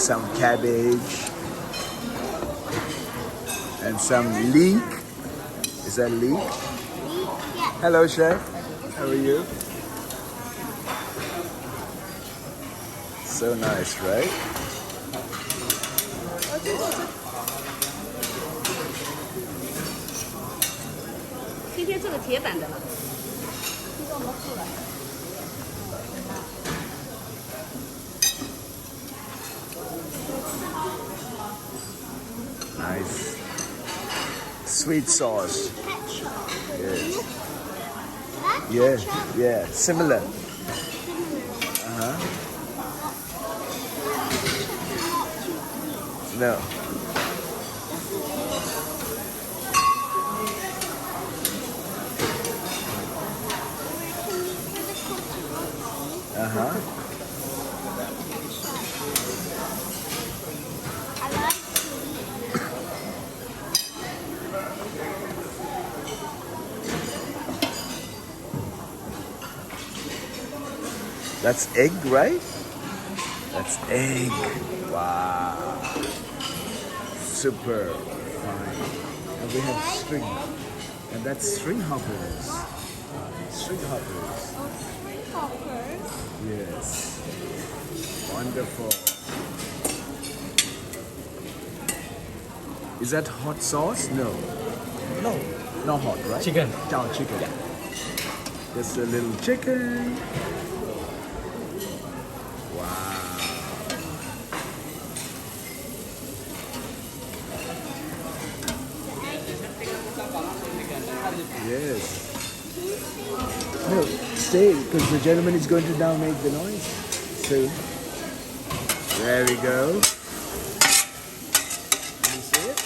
some cabbage, and some leek. Is that leek? Yeah. Hello, chef. How are you? So nice, right? 今天这个铁板的了。听说我们付了。 Nice. Sweet sauce. Ketchup. Yes. That's Yeah, ketchup. yeah. Similar. Similar. No. Uh-huh. I like sweet. That's egg, right? That's egg. Wow. Super fine. And we have string. And that's string hoppers. String hoppers. Oh, string hoppers. Yes. Wonderful. Is that hot sauce? No. No, Not hot, right? chicken. Oh, chicken. Just a little chicken. Wow. Yes. No, stay, because the gentleman is going to now make the noise. So, there we go. Can you see it?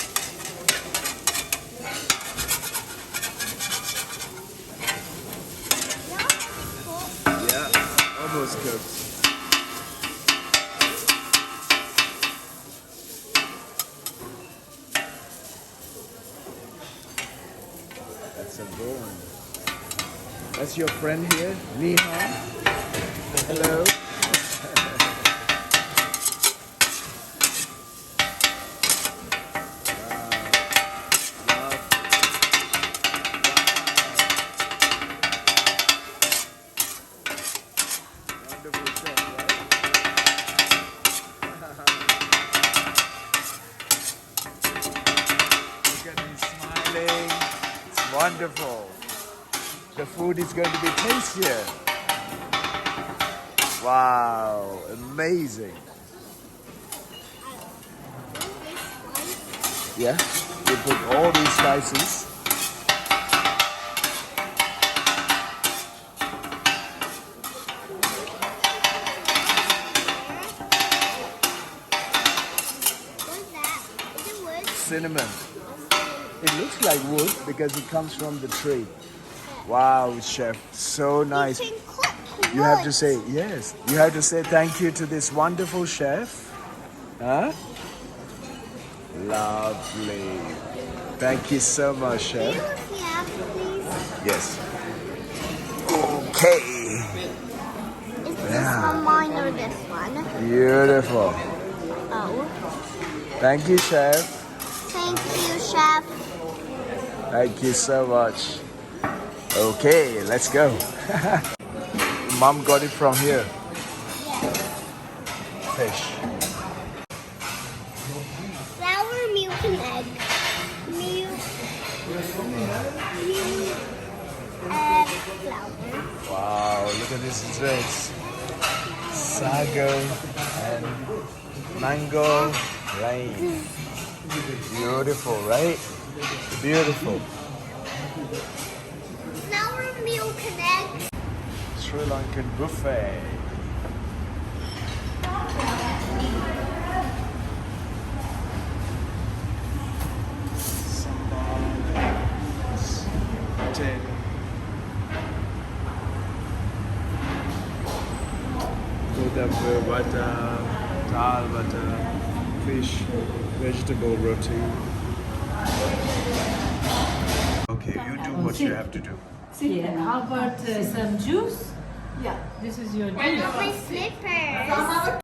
Yeah, almost cooked. That's a bone. That's your friend here, Ni hao. Hello. Wonderful chef, right? Look at me smiling. It's wonderful. The food is going to be tastier. Wow, amazing. Yeah, you put all these spices. What's that? Is it wood? Cinnamon. It looks like wood because it comes from the tree. Wow, chef, so nice. You can cook You have to wood. say, yes, you have to say thank you to this wonderful chef. Huh? Lovely. Thank you so much, Can you chef. look me up, please? Yes. Okay. Is this Yeah. one mine or this one? Beautiful. Oh. Thank you, chef. Thank you, chef. Thank you so much. Okay, let's go. Mom got it from here. Yes. Fish. Flour, milk, and egg. Milk and flour. Wow, look at these desserts. Sago and mango rain. Beautiful, right? Beautiful. Flour, milk, and egg. Sri Lankan buffet. Potato. Butter, dal butter, fish, vegetable roti. Okay, you do what you have to do. Yeah. How about some juice? Yeah. This is your juice. I got my slippers.